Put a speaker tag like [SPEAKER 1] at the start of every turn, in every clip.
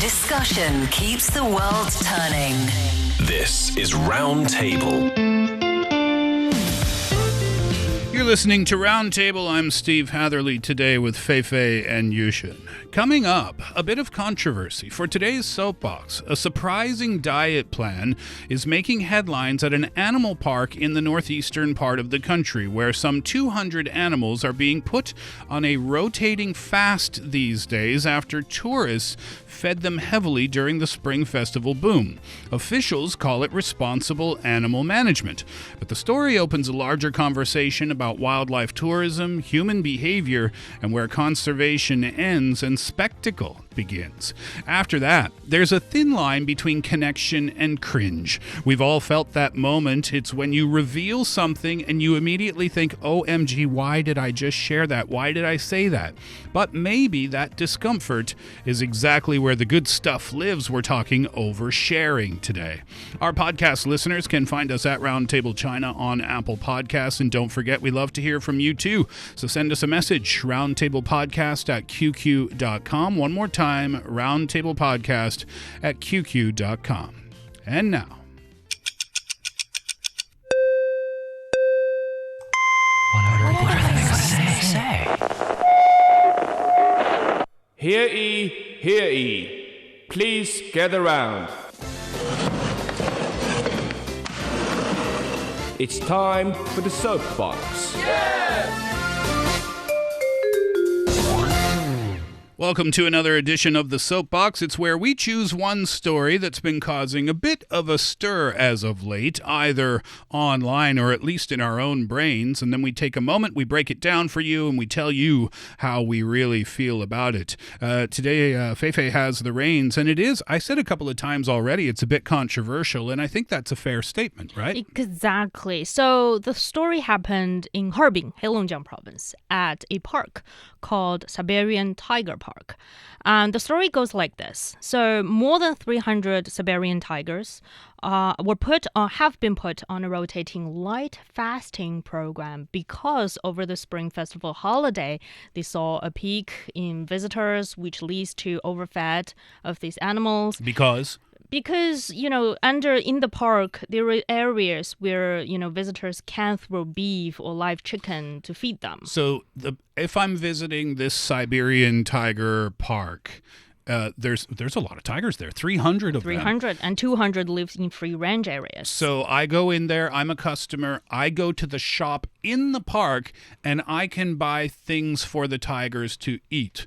[SPEAKER 1] discussion keeps the world turning.
[SPEAKER 2] This is Round Table.
[SPEAKER 3] You're listening to Roundtable. I'm Steve Hatherley today with Fei Fei and Yushun. Coming up, a bit of controversy. For today's Soapbox, a surprising diet plan is making headlines at an animal park in the northeastern part of the country, where some 200 animals are being put on a rotating fast these days after tourists fed them heavily during the Spring Festival boom. Officials call it responsible animal management. But the story opens a larger conversation about wildlife tourism, human behavior, and where conservation ends and spectacle begins. After that, there's a thin line between connection and cringe. We've all felt that moment. It's when you reveal something and you immediately think, OMG, why did I just share that? Why did I say that? But maybe that discomfort is exactly where the good stuff lives. We're talking oversharing today. Our podcast listeners can find us at Roundtable China on Apple Podcasts, and don't forget, we love to hear from you too. So send us a message, roundtablepodcast@qq.com. One more time, roundtablepodcast@qq.com. And now,
[SPEAKER 2] What are the things to say?
[SPEAKER 4] Hear ye, please gather round. It's time for the Soapbox.
[SPEAKER 3] welcome to another edition of the Soapbox. It's where we choose one story that's been causing a bit of a stir as of late, either online or at least in our own brains, and then we take a moment, we break it down for you, and we tell you how we really feel about it. Today, Fei Fei has the reins, and it is, I said a couple of times already, it's a bit controversial, and I think that's a fair statement, right?
[SPEAKER 5] Exactly. So the story happened in Harbin, Heilongjiang province, at a park called Siberian Tiger Park. The story goes like this. So more than 300 Siberian tigers have been put on a rotating light fasting program because over the Spring Festival holiday, they saw a peak in visitors, which leads to overfed of these animals.
[SPEAKER 3] Because,
[SPEAKER 5] in the park, there are areas where, visitors can throw beef or live chicken to feed them.
[SPEAKER 3] So if I'm visiting this Siberian tiger park, there's a lot of tigers there, 300 of them.
[SPEAKER 5] 300 and 200 lives in free range areas.
[SPEAKER 3] So I go in there, I'm a customer, I go to the shop in the park, and I can buy things for the tigers to eat.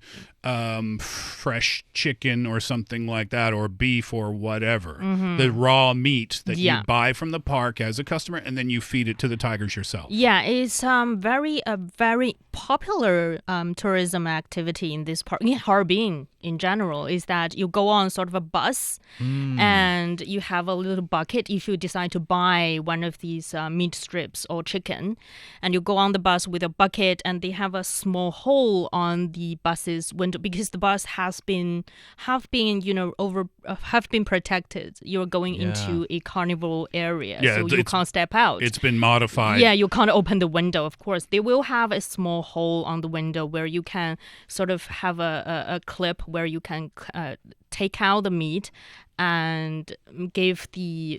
[SPEAKER 3] Fresh chicken or something like that, or beef or whatever. Mm-hmm. The raw meat that you buy from the park as a customer, and then you feed it to the tigers yourself.
[SPEAKER 5] Yeah, it's a very popular tourism activity in this park. In Harbin, in general, is that you go on sort of a bus and you have a little bucket if you decide to buy one of these meat strips or chicken, and you go on the bus with a bucket, and they have a small hole on the bus's window because the bus have been protected. You're going into a carnival area, so you can't step out.
[SPEAKER 3] It's been modified.
[SPEAKER 5] Yeah, you can't open the window, of course. They will have a small hole on the window where you can sort of have a clip where you can take out the meat and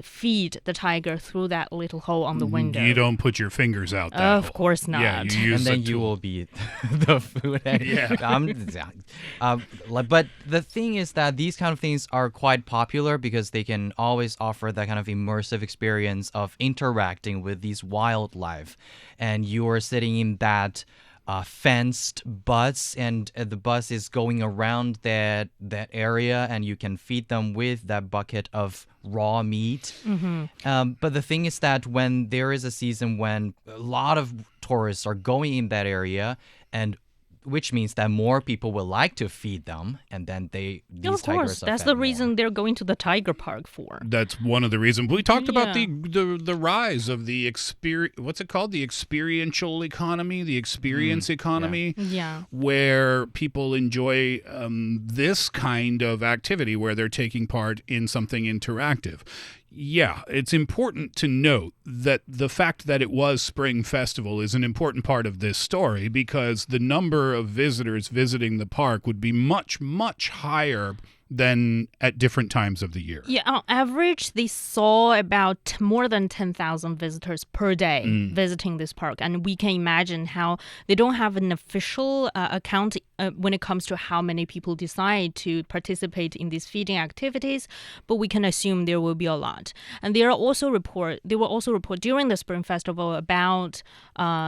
[SPEAKER 5] feed the tiger through that little hole on the window.
[SPEAKER 3] You don't put your fingers out that
[SPEAKER 5] Of
[SPEAKER 3] hole.
[SPEAKER 5] course not.
[SPEAKER 3] Yeah, you use
[SPEAKER 6] and then you will be the food. But the thing is that these kind of things are quite popular because they can always offer that kind of immersive experience of interacting with these wildlife. And you are sitting in that fenced bus, and the bus is going around that area, and you can feed them with that bucket of raw meat. Mm-hmm. But the thing is that when there is a season when a lot of tourists are going in that area, and which means that more people will like to feed them, and then these tigers are
[SPEAKER 5] course, that's
[SPEAKER 6] fed
[SPEAKER 5] the
[SPEAKER 6] more.
[SPEAKER 5] reason they're going to the tiger park for.
[SPEAKER 3] That's one of the reasons. We talked about the rise of the what's it called? The experiential economy, the experience economy, where people enjoy this kind of activity where they're taking part in something interactive. Yeah, it's important to note that the fact that it was Spring Festival is an important part of this story because the number of visitors visiting the park would be much, much higher than at different times of the year.
[SPEAKER 5] Yeah, on average, they saw about more than 10,000 visitors per day visiting this park. And we can imagine how they don't have an official account when it comes to how many people decide to participate in these feeding activities, but we can assume there will be a lot. And they will also report during the Spring Festival about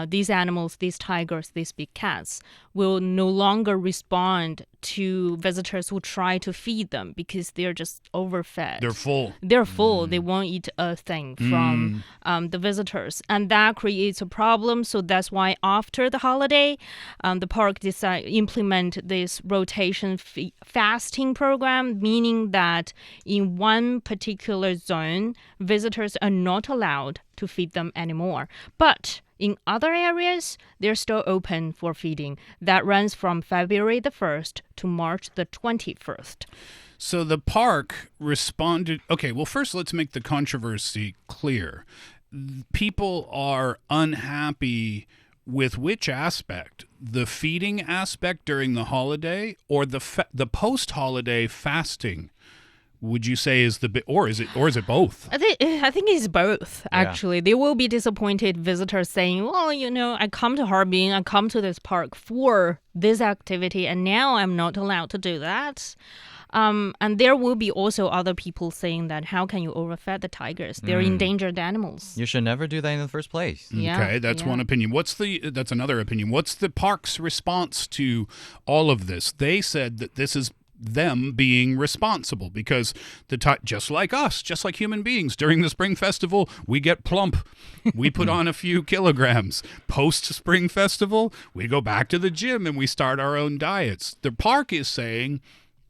[SPEAKER 5] these animals, these tigers, these big cats will no longer respond to visitors who try to feed them because they're just overfed.
[SPEAKER 3] They're full.
[SPEAKER 5] They're full. They won't eat a thing from the visitors. And that creates a problem. So that's why after the holiday, the park decided implement this rotation fasting program, meaning that in one particular zone, visitors are not allowed to feed them anymore. But in other areas, they're still open for feeding. That runs from February the 1st to March the 21st.
[SPEAKER 3] So the park responded. Okay, well, first let's make the controversy clear. People are unhappy with which aspect? The feeding aspect during the holiday or the post-holiday fasting? Would you say is or is it both?
[SPEAKER 5] I think it's both, actually. Yeah. There will be disappointed visitors saying, well, I come to Harbin, I come to this park for this activity, and now I'm not allowed to do that. And there will be also other people saying that how can you overfed the tigers? They're endangered animals.
[SPEAKER 6] You should never do that in the first place.
[SPEAKER 5] Yeah,
[SPEAKER 3] okay, that's one opinion. That's another opinion. What's the park's response to all of this? They said that this is them being responsible because just like us, just like human beings, during the Spring Festival, we get plump. We put on a few kilograms. Post-Spring Festival, we go back to the gym and we start our own diets. The park is saying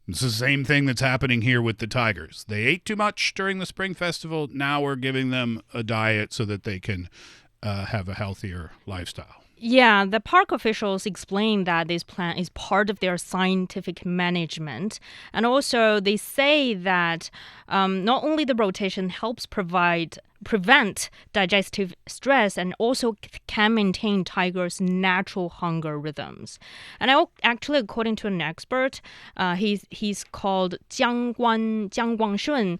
[SPEAKER 3] it's the same thing that's happening here with the tigers. They ate too much during the Spring Festival. Now we're giving them a diet so that they can have a healthier lifestyle.
[SPEAKER 5] Yeah, the park officials explain that this plan is part of their scientific management. And also they say that not only the rotation helps prevent digestive stress and also can maintain tigers' natural hunger rhythms. And actually, according to an expert, he's called Jiang Guangshun.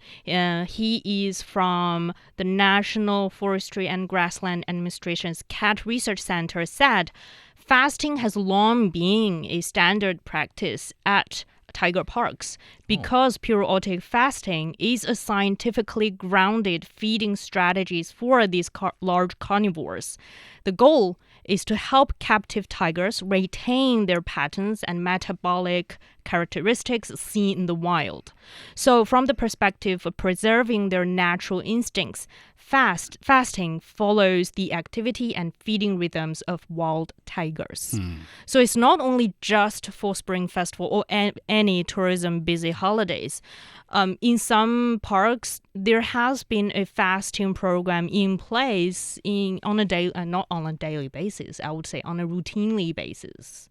[SPEAKER 5] He is from the National Forestry and Grassland Administration's Cat Research Center, said fasting has long been a standard practice at tiger parks because periodic fasting is a scientifically grounded feeding strategies for these large carnivores. The goal is to help captive tigers retain their patterns and metabolic characteristics seen in the wild. So from the perspective of preserving their natural instincts, fasting follows the activity and feeding rhythms of wild tigers. So it's not only just for Spring Festival or any tourism busy holidays. In some parks, there has been a fasting program in place not on a daily basis, I would say on a routinely basis.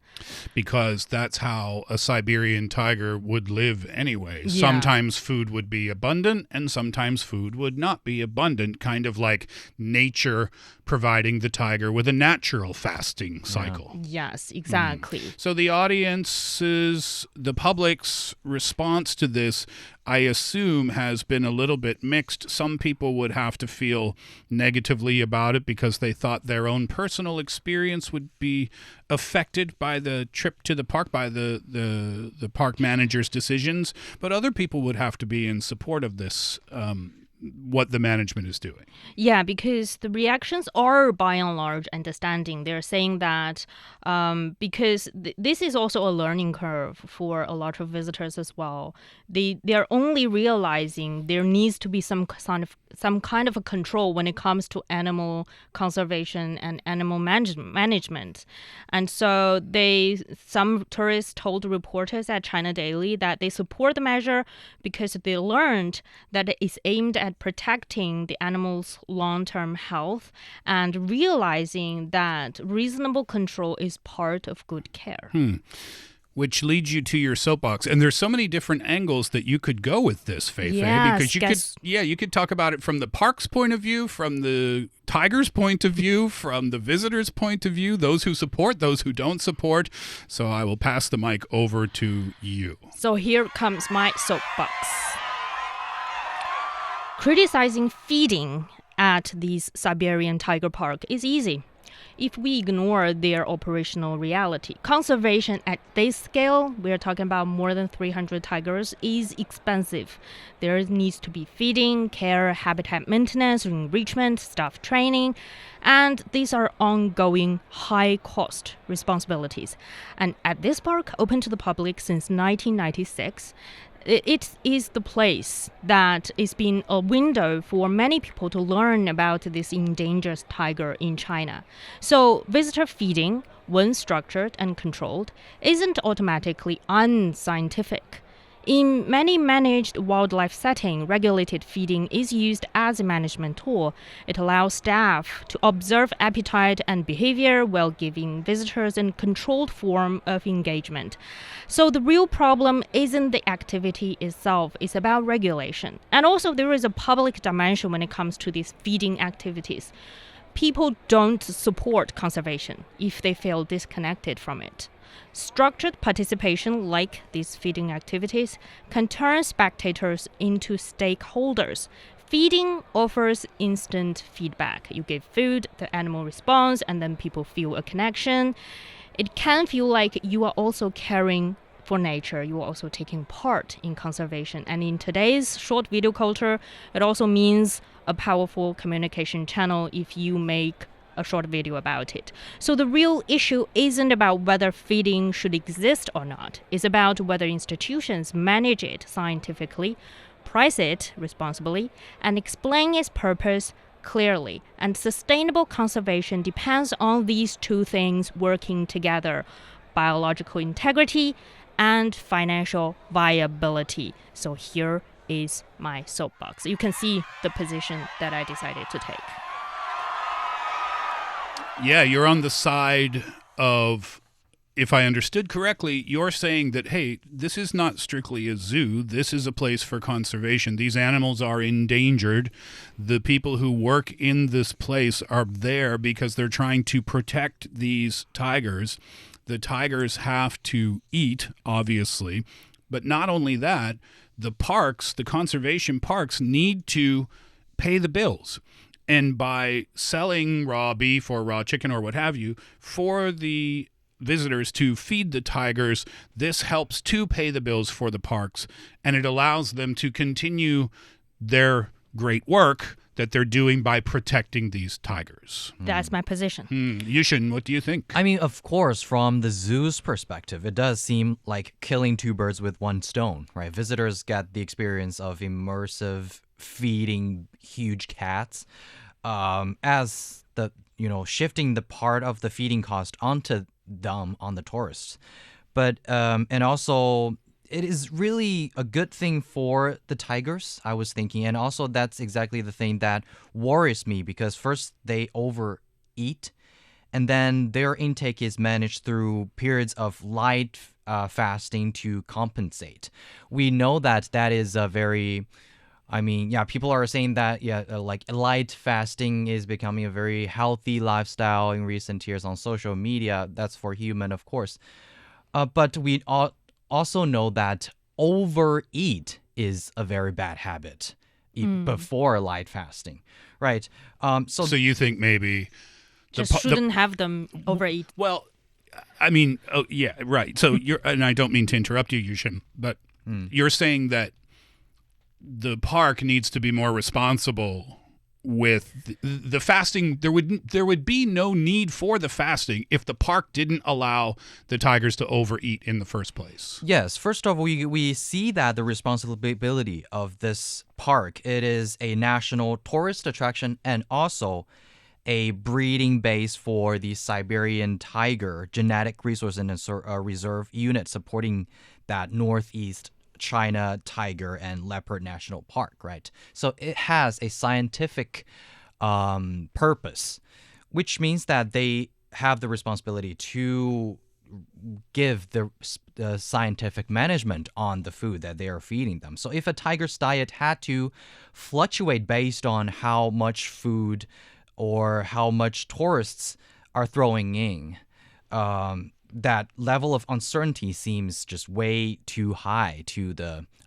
[SPEAKER 3] Because that's how a Siberian tiger would live anyway.
[SPEAKER 5] Yeah.
[SPEAKER 3] Sometimes food would be abundant and sometimes food would not be abundant, kind of like nature providing the tiger with a natural fasting cycle.
[SPEAKER 5] Yes, exactly.
[SPEAKER 3] So the the public's response to this, I assume, has been a little bit mixed. Some people would have to feel negatively about it because they thought their own personal experience would be affected by the trip to the park, by the park manager's decisions. But other people would have to be in support of this, what the management is doing.
[SPEAKER 5] Yeah, because the reactions are by and large understanding. They're saying that because this is also a learning curve for a lot of visitors as well. They're only realizing there needs to be some kind of a control when it comes to animal conservation and animal management. And so some tourists told reporters at China Daily that they support the measure because they learned that it is aimed at protecting the animal's long-term health and realizing that reasonable control is part of good care.
[SPEAKER 3] which leads you to your soapbox. And there's so many different angles that you could go with this, Fei Fei,
[SPEAKER 5] Yes,
[SPEAKER 3] because you could talk about it from the park's point of view, from the tiger's point of view, from the visitor's point of view, those who support, those who don't support. So I will pass the mic over to you.
[SPEAKER 5] So here comes my soapbox. Criticizing feeding at this Siberian tiger park is easy if we ignore their operational reality. Conservation at this scale, we're talking about more than 300 tigers, is expensive. There needs to be feeding, care, habitat maintenance, enrichment, staff training, and these are ongoing high-cost responsibilities. And at this park, open to the public since 1996, it is the place that has been a window for many people to learn about this endangered tiger in China. So visitor feeding, when structured and controlled, isn't automatically unscientific. In many managed wildlife settings, regulated feeding is used as a management tool. It allows staff to observe appetite and behavior while giving visitors a controlled form of engagement. So the real problem isn't the activity itself, it's about regulation. And also there is a public dimension when it comes to these feeding activities. People don't support conservation if they feel disconnected from it. Structured participation, like these feeding activities, can turn spectators into stakeholders. Feeding offers instant feedback. You give food, the animal responds, and then people feel a connection. It can feel like you are also caring for nature. You are also taking part in conservation. And in today's short video culture, it also means a powerful communication channel if you make a short video about it. So the real issue isn't about whether feeding should exist or not. It's about whether institutions manage it scientifically, price it responsibly, and explain its purpose clearly. And sustainable conservation depends on these two things working together: biological integrity and financial viability. So here is my soapbox. You can see the position that I decided to take.
[SPEAKER 3] Yeah, you're on the side of, if I understood correctly, you're saying that, hey, this is not strictly a zoo. This is a place for conservation. These animals are endangered. The people who work in this place are there because they're trying to protect these tigers. The tigers have to eat, obviously. But not only that, the parks, the conservation parks, need to pay the bills. And by selling raw beef or raw chicken or what have you for the visitors to feed the tigers, this helps to pay the bills for the parks, and it allows them to continue their great work that they're doing by protecting these tigers.
[SPEAKER 5] That's my position.
[SPEAKER 3] Yushun, what do you think?
[SPEAKER 6] I mean, of course, from the zoo's perspective, it does seem like killing two birds with one stone, right? Visitors get the experience of immersive feeding huge cats, as the, shifting the part of the feeding cost onto them on the tourists. But, and also, it is really a good thing for the tigers, I was thinking. And also, that's exactly the thing that worries me, because first they overeat, and then their intake is managed through periods of light fasting to compensate. We know that is a very... people are saying that, like light fasting is becoming a very healthy lifestyle in recent years on social media. That's for human, of course. But we also know that overeat is a very bad habit before light fasting, right?
[SPEAKER 3] So you think maybe...
[SPEAKER 5] Shouldn't have them overeat.
[SPEAKER 3] Well, yeah, right. So and I don't mean to interrupt you, Yushin, but you're saying that the park needs to be more responsible with the fasting. There would be no need for the fasting if the park didn't allow the tigers to overeat in the first place.
[SPEAKER 6] Yes, first of all, we see that the responsibility of this park, it is a national tourist attraction and also a breeding base for the Siberian tiger genetic resource and reserve unit supporting that Northeast China tiger and leopard national park, right? So it has a scientific purpose, which means that they have the responsibility to give the scientific management on the food that they are feeding them. So if a tiger's diet had to fluctuate based on how much food or how much tourists are throwing in, that level of uncertainty seems just way too high to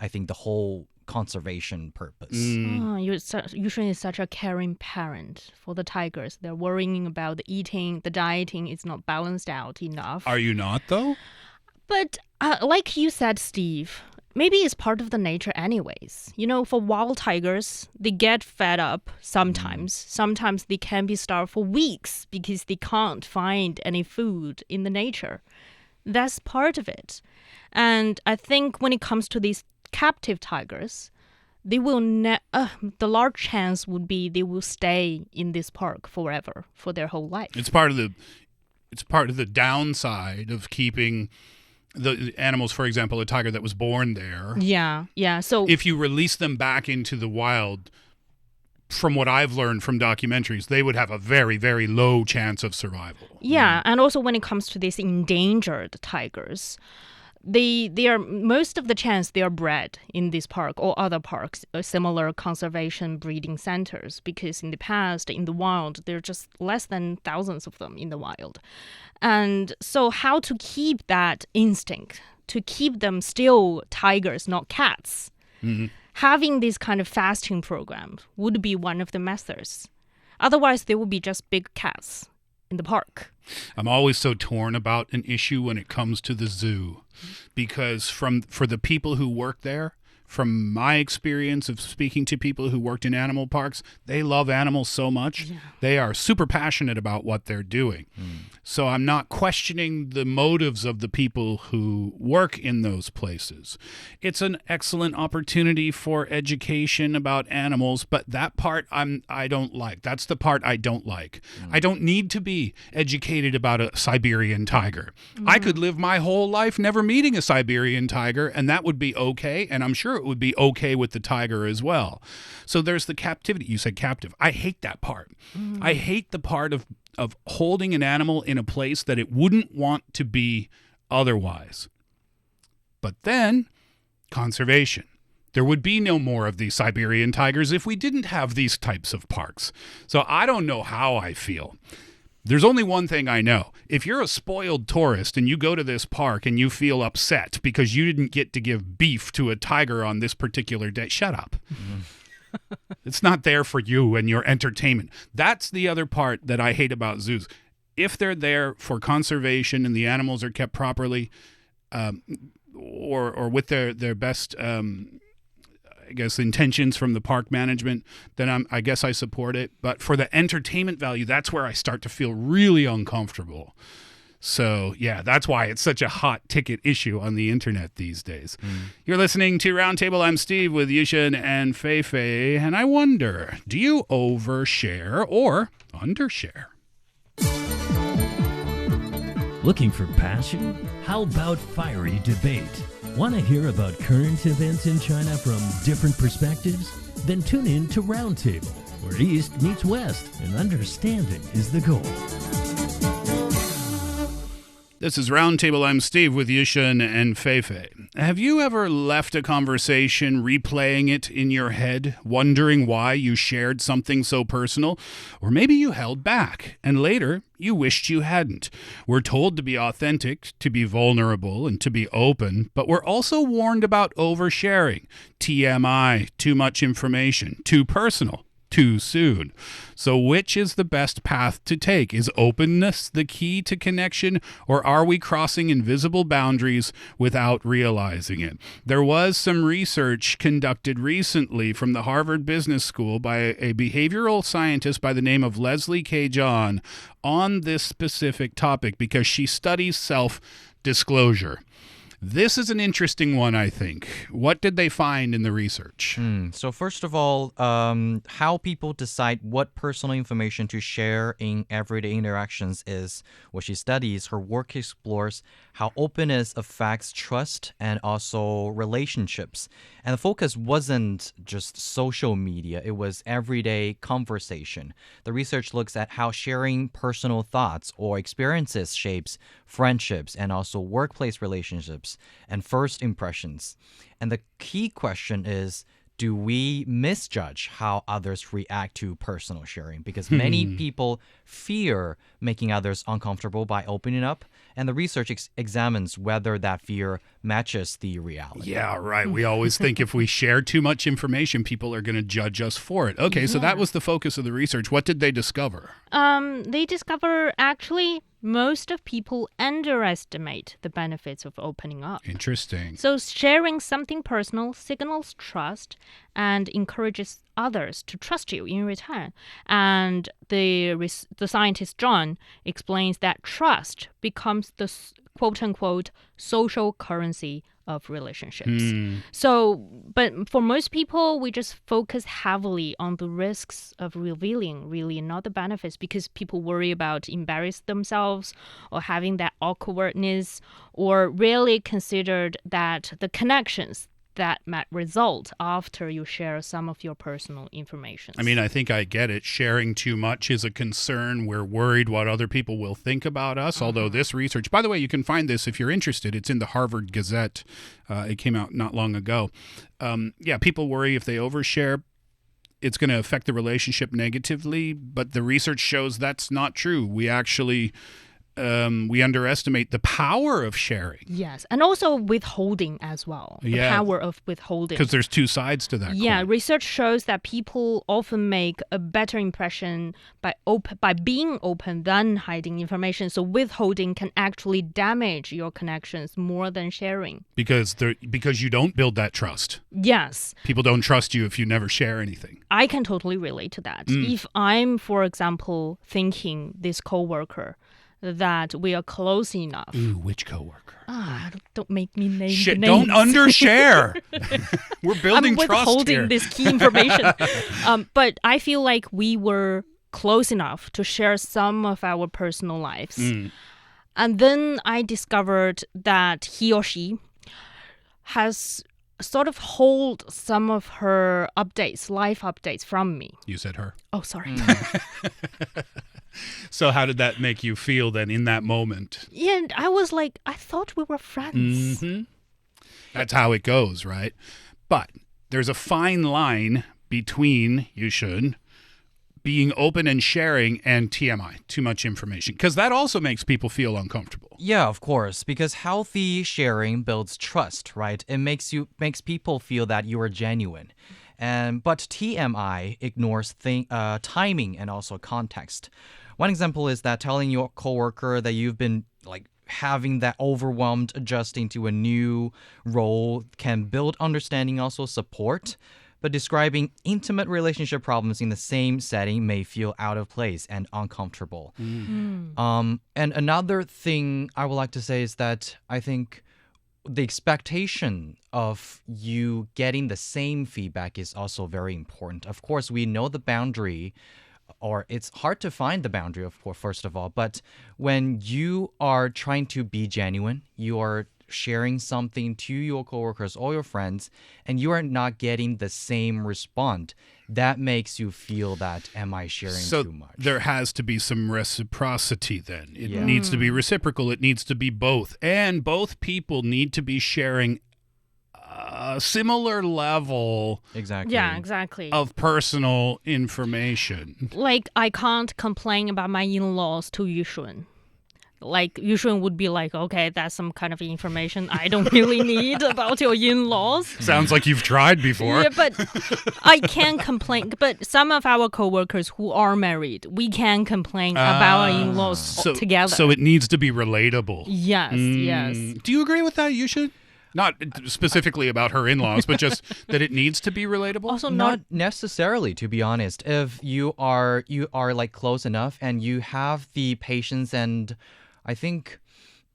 [SPEAKER 6] I think the whole conservation purpose.
[SPEAKER 5] Oh, Yushun is such a caring parent for the tigers. They're worrying about the eating, the dieting is not balanced out enough.
[SPEAKER 3] Are you not, though?
[SPEAKER 5] But like you said, Steve, maybe it's part of the nature anyways. You know, for wild tigers, they get fed up sometimes. Sometimes they can be starved for weeks because they can't find any food in the nature. That's part of it. And I think when it comes to these captive tigers, they will the large chance would be they will stay in this park forever for their whole life.
[SPEAKER 3] It's part of the downside of keeping the animals, for example, a tiger that was born there.
[SPEAKER 5] Yeah. So
[SPEAKER 3] if you release them back into the wild, from what I've learned from documentaries, they would have a very, very low chance of survival.
[SPEAKER 5] Yeah, and also when it comes to these endangered tigers, they are most of the chance they are bred in this park or other parks, similar conservation breeding centers, because in the past in the wild there are just less than thousands of them in the wild. And so how to keep that instinct, to keep them still tigers, not cats, having this kind of fasting program would be one of the methods. Otherwise they would be just big cats in the park.
[SPEAKER 3] I'm always so torn about an issue when it comes to the zoo, because for the people who work there, from my experience of speaking to people who worked in animal parks, they love animals so much. Yeah. They are super passionate about what they're doing. So I'm not questioning the motives of the people who work in those places. It's an excellent opportunity for education about animals, but that part I don't like. That's the part I don't like. I don't need to be educated about a Siberian tiger. I could live my whole life never meeting a Siberian tiger, and that would be okay, and I'm sure it would be okay with the tiger as well. So there's the captivity. You said captive. I hate that part. I hate the part of holding an animal in a place that it wouldn't want to be otherwise. But then, conservation. There would be no more of these Siberian tigers if we didn't have these types of parks. So I don't know how I feel. There's only one thing I know. If you're a spoiled tourist and you go to this park and you feel upset because you didn't get to give beef to a tiger on this particular day, shut up. It's not there for you and your entertainment. That's the other part that I hate about zoos. If they're there for conservation and the animals are kept properly, or with their best I guess, intentions from the park management, then I guess I support it. But for the entertainment value, that's where I start to feel really uncomfortable. So, yeah, that's why it's such a hot ticket issue on the internet these days. You're listening to Roundtable. I'm Steve with Yushun and Fei Fei. And I wonder, do you overshare or undershare?
[SPEAKER 7] Looking for passion? How about fiery debate? Want to hear about current events in China from different perspectives? Then tune in to Roundtable, where East meets West and understanding is the goal.
[SPEAKER 3] This is Roundtable. I'm Steve with Yushun and Fei Fei. Have you ever left a conversation replaying it in your head, wondering why you shared something so personal? Or maybe you held back, and later you wished you hadn't. We're told to be authentic, to be vulnerable, and to be open, but we're also warned about oversharing. TMI, too much information, too personal, too soon. So which is the best path to take? Is openness the key to connection, or are we crossing invisible boundaries without realizing it? There was some research conducted recently from the Harvard Business School by a behavioral scientist by the name of Leslie K. John on this specific topic, because she studies self-disclosure. This is an interesting one, I think. What did they find in the research?
[SPEAKER 6] So first of all, how people decide what personal information to share in everyday interactions is what she studies. Her work explores how openness affects trust and also relationships. And the focus wasn't just social media, it was everyday conversation. The research looks at how sharing personal thoughts or experiences shapes friendships and also workplace relationships and first impressions. And the key question is, do we misjudge how others react to personal sharing? Because many people fear making others uncomfortable by opening up, and the research examines whether that fear matches the reality.
[SPEAKER 3] Yeah, right. We always think if we share too much information, people are going to judge us for it. Okay, so that was the focus of the research. What did they discover?
[SPEAKER 5] They discover actually most of people underestimate the benefits of opening up.
[SPEAKER 3] Interesting.
[SPEAKER 5] So sharing something personal signals trust and encourages others to trust you in return. And the scientist John explains that trust becomes the quote-unquote social currency of relationships. So, but for most people, we just focus heavily on the risks of revealing, really, not the benefits, because people worry about embarrassing themselves or having that awkwardness, or rarely considered that the connections that might result after you share some of your personal information.
[SPEAKER 3] I mean, I think I get it. Sharing too much is a concern. We're worried what other people will think about us. Although this research, by the way, you can find this if you're interested. It's in the Harvard Gazette. It came out not long ago. People worry if they overshare, it's going to affect the relationship negatively. But the research shows that's not true. We actually... we underestimate the power of sharing.
[SPEAKER 5] Yes, and also withholding as well. The power of withholding.
[SPEAKER 3] Because there's two sides to that coin.
[SPEAKER 5] Research shows that people often make a better impression by being open than hiding information. So withholding can actually damage your connections more than sharing.
[SPEAKER 3] Because you don't build that trust.
[SPEAKER 5] Yes.
[SPEAKER 3] People don't trust you if you never share anything.
[SPEAKER 5] I can totally relate to that. If I'm, for example, thinking this coworker that we are close enough.
[SPEAKER 3] Ooh, which coworker?
[SPEAKER 5] Don't make me name the names.
[SPEAKER 3] Don't undershare. We're building trust
[SPEAKER 5] withholding
[SPEAKER 3] here.
[SPEAKER 5] this key information. But I feel like we were close enough to share some of our personal lives. And then I discovered that he or she has sort of hold some of her life updates from me.
[SPEAKER 3] You said her.
[SPEAKER 5] Oh, sorry.
[SPEAKER 3] So how did that make you feel then in that moment?
[SPEAKER 5] Yeah, and I was like, I thought we were friends.
[SPEAKER 3] That's how it goes, right? But there's a fine line between Yushun being open and sharing and TMI, too much information, because that also makes people feel uncomfortable.
[SPEAKER 6] Yeah, of course, because healthy sharing builds trust, right? It makes people feel that you are genuine. But TMI ignores timing and also context. One example is that telling your coworker that you've been having that overwhelmed adjusting to a new role can build understanding, also support. But describing intimate relationship problems in the same setting may feel out of place and uncomfortable. And another thing I would like to say is that I think the expectation of you getting the same feedback is also very important. Of course, we know the boundary, or it's hard to find the boundary, of course, first of all. But when you are trying to be genuine, you are sharing something to your coworkers or your friends, and you are not getting the same response, that makes you feel that, am I sharing too much? So
[SPEAKER 3] there has to be some reciprocity then. It needs to be reciprocal. It needs to be both. And both people need to be sharing a similar level of personal information.
[SPEAKER 5] Like, I can't complain about my in-laws to Yushun. Like, Yushun would be like, okay, that's some kind of information I don't really need about your in-laws.
[SPEAKER 3] Sounds like you've tried before.
[SPEAKER 5] Yeah, but I can complain. But some of our coworkers who are married, we can complain about our in-laws together.
[SPEAKER 3] So it needs to be relatable.
[SPEAKER 5] Yes, yes.
[SPEAKER 3] Do you agree with that, Yushun? Not specifically about her in-laws, but just that it needs to be relatable?
[SPEAKER 6] Also, not necessarily, to be honest. If you are like close enough and you have the patience and I think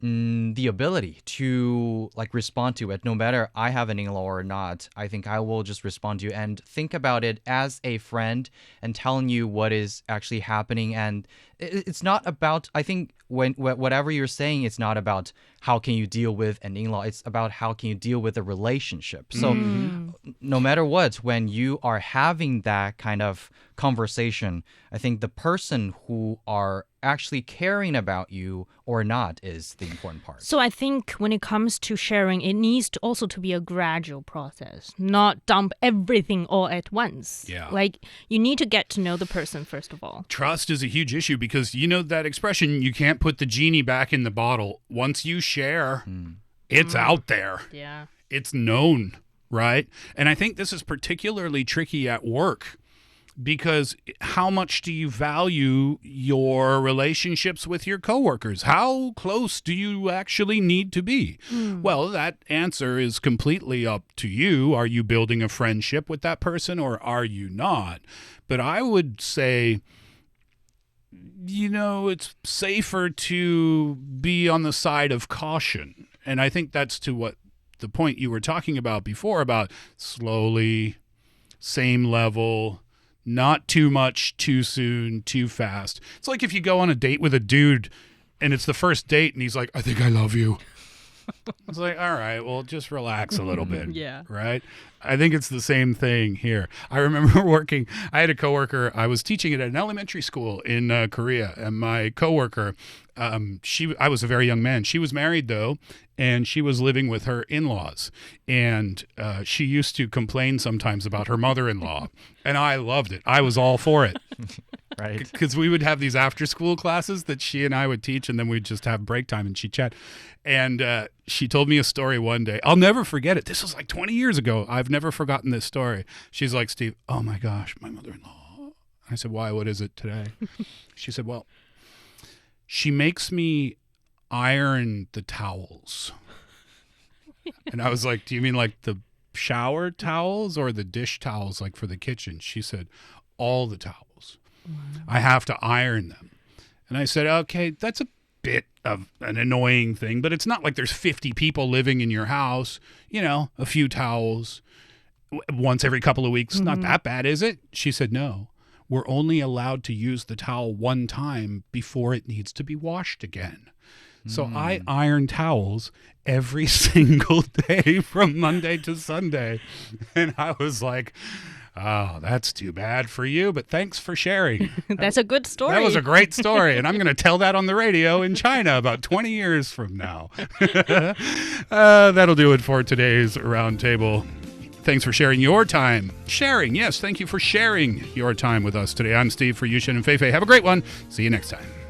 [SPEAKER 6] the ability to like respond to it. No matter I have an in-law or not, I think I will just respond to you and think about it as a friend and telling you what is actually happening. And it's not about, I think when whatever you're saying, it's not about how can you deal with an in-law. It's about how can you deal with a relationship. So no matter what, when you are having that kind of conversation, I think the person who are actually caring about you or not is the important part.
[SPEAKER 5] So I think when it comes to sharing, it needs to also to be a gradual process, not dump everything all at once.
[SPEAKER 3] Yeah.
[SPEAKER 5] Like you need to get to know the person first of all.
[SPEAKER 3] Trust is a huge issue because you know that expression, you can't put the genie back in the bottle. Once you share, it's out there.
[SPEAKER 5] Yeah.
[SPEAKER 3] It's known, right? And I think this is particularly tricky at work because how much do you value your relationships with your coworkers? How close do you actually need to be? Well, that answer is completely up to you. Are you building a friendship with that person or are you not? But I would say, you know, it's safer to be on the side of caution. And I think that's to what the point you were talking about before about slowly, same level, not too much, too soon, too fast. It's like if you go on a date with a dude and it's the first date and he's like, I think I love you. It's like, all right, well, just relax a little bit.
[SPEAKER 5] Yeah.
[SPEAKER 3] Right? I think it's the same thing here. I remember I had a coworker, I was teaching at an elementary school in Korea, and my coworker, I was a very young man. She was married, though, and she was living with her in-laws. And she used to complain sometimes about her mother-in-law, and I loved it. I was all for it.
[SPEAKER 6] Right.
[SPEAKER 3] Because we would have these after-school classes that she and I would teach, and then we'd just have break time and she'd chat. And she told me a story one day. I'll never forget it. This was like 20 years ago. I've never forgotten this story. She's like, Steve, oh my gosh, my mother-in-law. I said, why? What is it today? She said, well, she makes me iron the towels. And I was like, do you mean like the shower towels or the dish towels like for the kitchen? She said, all the towels. I have to iron them. And I said, okay, that's a bit of an annoying thing, but it's not like there's 50 people living in your house. You know, a few towels once every couple of weeks. Not that bad, is it? She said, no, we're only allowed to use the towel one time before it needs to be washed again. So I iron towels every single day from Monday to Sunday. And I was like, oh, that's too bad for you, but thanks for sharing.
[SPEAKER 5] That's a good story.
[SPEAKER 3] That was a great story, and I'm going to tell that on the radio in China about 20 years from now. That'll do it for today's Roundtable. Thanks for sharing your time. Sharing, yes, thank you for sharing your time with us today. I'm Steve for Yushun and Fei Fei. Have a great one. See you next time.